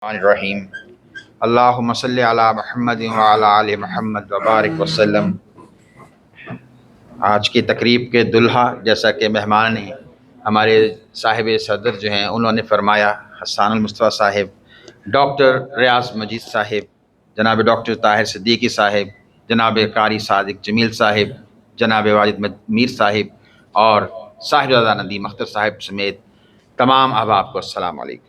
الرحیم اللہم صلی علی محمد وعلی آل محمد وبارک وسلم۔ آج کی تقریب کے دلہا جیسا کہ مہمان ہیں ہمارے صاحب صدر جو ہیں، انہوں نے فرمایا حسان المصطفیٰ صاحب، ڈاکٹر ریاض مجید صاحب، جناب ڈاکٹر طاہر صدیقی صاحب، جناب قاری صادق جمیل صاحب، جناب واجد میر صاحب اور صاحبزادہ ندیم اختر صاحب سمیت تمام احباب کو السلام علیکم۔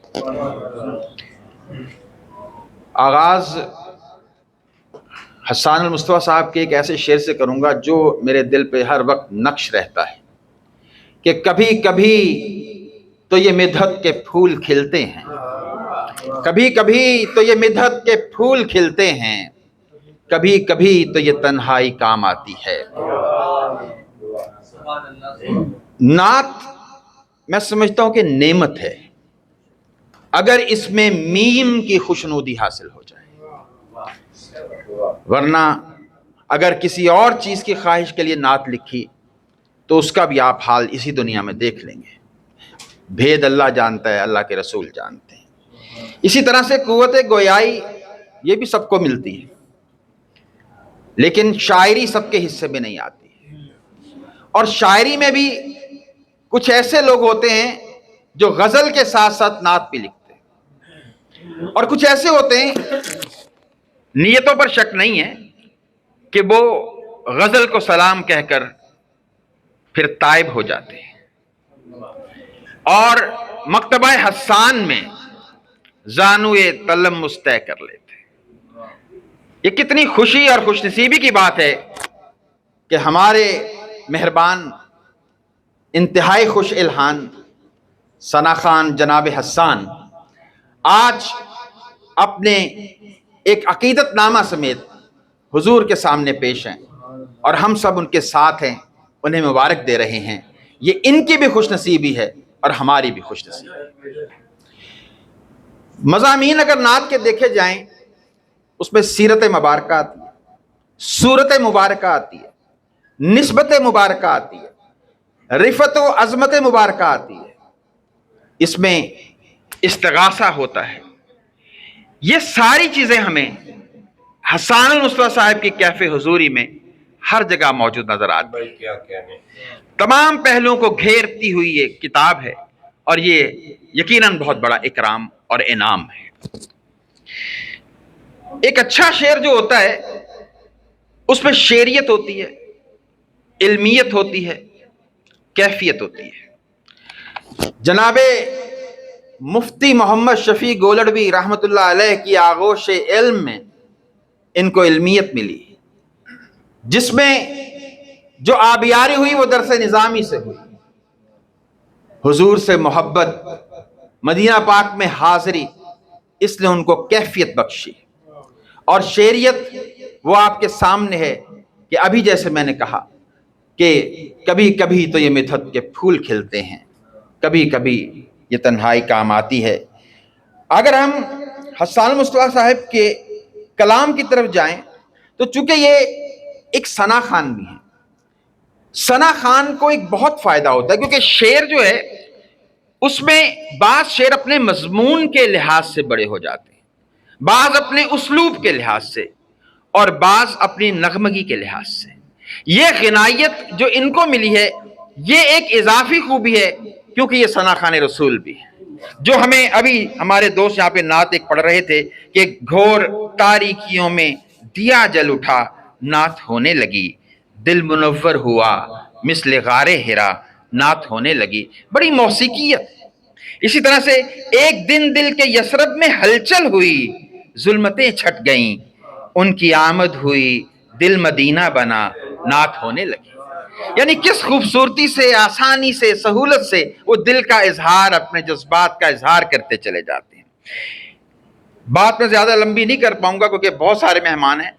آغاز حسان المصطفیٰ صاحب کے ایک ایسے شعر سے کروں گا جو میرے دل پہ ہر وقت نقش رہتا ہے کہ کبھی کبھی تو یہ مدحت کے پھول کھلتے ہیں، کبھی کبھی تو یہ مدحت کے پھول کھلتے ہیں، کبھی کبھی تو یہ تنہائی کام آتی ہے۔ نعت میں سمجھتا ہوں کہ نعمت ہے اگر اس میں میم کی خوشنودی حاصل ہو جائے، ورنہ اگر کسی اور چیز کی خواہش کے لیے نعت لکھی تو اس کا بھی آپ حال اسی دنیا میں دیکھ لیں گے۔ بھید اللہ جانتا ہے، اللہ کے رسول جانتے ہیں۔ اسی طرح سے قوت گویائی یہ بھی سب کو ملتی ہے، لیکن شاعری سب کے حصے میں نہیں آتی، اور شاعری میں بھی کچھ ایسے لوگ ہوتے ہیں جو غزل کے ساتھ ساتھ نعت بھی لکھتے ہیں، اور کچھ ایسے ہوتے ہیں، نیتوں پر شک نہیں ہے، کہ وہ غزل کو سلام کہہ کر پھر تائب ہو جاتے ہیں اور مکتبہ حسان میں زانوئے تلمس طے کر لیتے ہیں۔ یہ کتنی خوشی اور خوش نصیبی کی بات ہے کہ ہمارے مہربان انتہائی خوش الحان ثنا خان جناب حسان آج اپنے ایک عقیدت نامہ سمیت حضور کے سامنے پیش ہیں، اور ہم سب ان کے ساتھ ہیں، انہیں مبارک دے رہے ہیں۔ یہ ان کی بھی خوش نصیبی ہے اور ہماری بھی خوش نصیبی ہے۔ مضامین اگر نعت کے دیکھے جائیں، اس میں سیرت مبارکہ آتی ہے، صورت مبارکہ آتی ہے، نسبت مبارکہ آتی ہے، رفت و عظمت مبارکہ آتی ہے، اس میں استغاثہ ہوتا ہے۔ یہ ساری چیزیں ہمیں حسان المصطفیٰ صاحب کی کیف حضوری میں ہر جگہ موجود نظر آتی ہے۔ تمام پہلوؤں کو گھیرتی ہوئی یہ کتاب ہے، اور یہ یقیناً بہت بڑا اکرام اور انعام ہے۔ ایک اچھا شعر جو ہوتا ہے اس میں شعریت ہوتی ہے، علمیت ہوتی ہے، کیفیت ہوتی ہے۔ جناب مفتی محمد شفیع گولڑوی رحمۃ اللہ علیہ کی آغوش علم میں ان کو علمیت ملی، جس میں جو آبیاری ہوئی وہ درس نظامی سے ہوئی، حضور سے محبت، مدینہ پاک میں حاضری، اس نے ان کو کیفیت بخشی، اور شعریت وہ آپ کے سامنے ہے کہ ابھی جیسے میں نے کہا کہ کبھی کبھی تو یہ مدحت کے پھول کھلتے ہیں، کبھی کبھی یہ تنہائی کام آتی ہے۔ اگر ہم حسان المصطفیٰ صاحب کے کلام کی طرف جائیں تو چونکہ یہ ایک ثنا خان بھی ہے، ثنا خان کو ایک بہت فائدہ ہوتا ہے، کیونکہ شعر جو ہے اس میں بعض شعر اپنے مضمون کے لحاظ سے بڑے ہو جاتے ہیں، بعض اپنے اسلوب کے لحاظ سے، اور بعض اپنی نغمگی کے لحاظ سے۔ یہ غنائیت جو ان کو ملی ہے یہ ایک اضافی خوبی ہے، کیونکہ یہ ثنا خان رسول بھی ہے، جو ہمیں ابھی ہمارے دوست یہاں پہ نعت ایک پڑھ رہے تھے کہ گھور تاریکیوں میں دیا جل اٹھا، نعت ہونے لگی، دل منور ہوا مثل غار ہرا، نعت ہونے لگی۔ بڑی موسیقیت۔ اسی طرح سے ایک دن دل کے یثرب میں ہلچل ہوئی، ظلمتیں چھٹ گئیں، ان کی آمد ہوئی، دل مدینہ بنا، نعت ہونے لگی۔ یعنی کس خوبصورتی سے، آسانی سے، سہولت سے وہ دل کا اظہار، اپنے جذبات کا اظہار کرتے چلے جاتے ہیں۔ بات میں زیادہ لمبی نہیں کر پاؤں گا کیونکہ بہت سارے مہمان ہیں،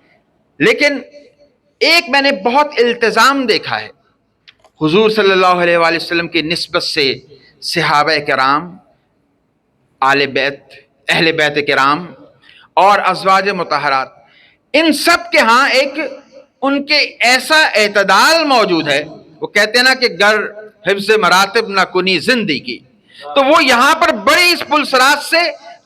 لیکن ایک میں نے بہت التزام دیکھا ہے حضور صلی اللہ علیہ وآلہ وسلم کی نسبت سے صحابہ کرام، آل بیت، اہل بیت کرام اور ازواج مطہرات، ان سب کے ہاں ایک ان کے ایسا اعتدال موجود ہے۔ وہ کہتے ہیں نا کہ گر حفظ مراتب نہ کنی زندگی، تو وہ یہاں پر بڑی اس پلسرات سے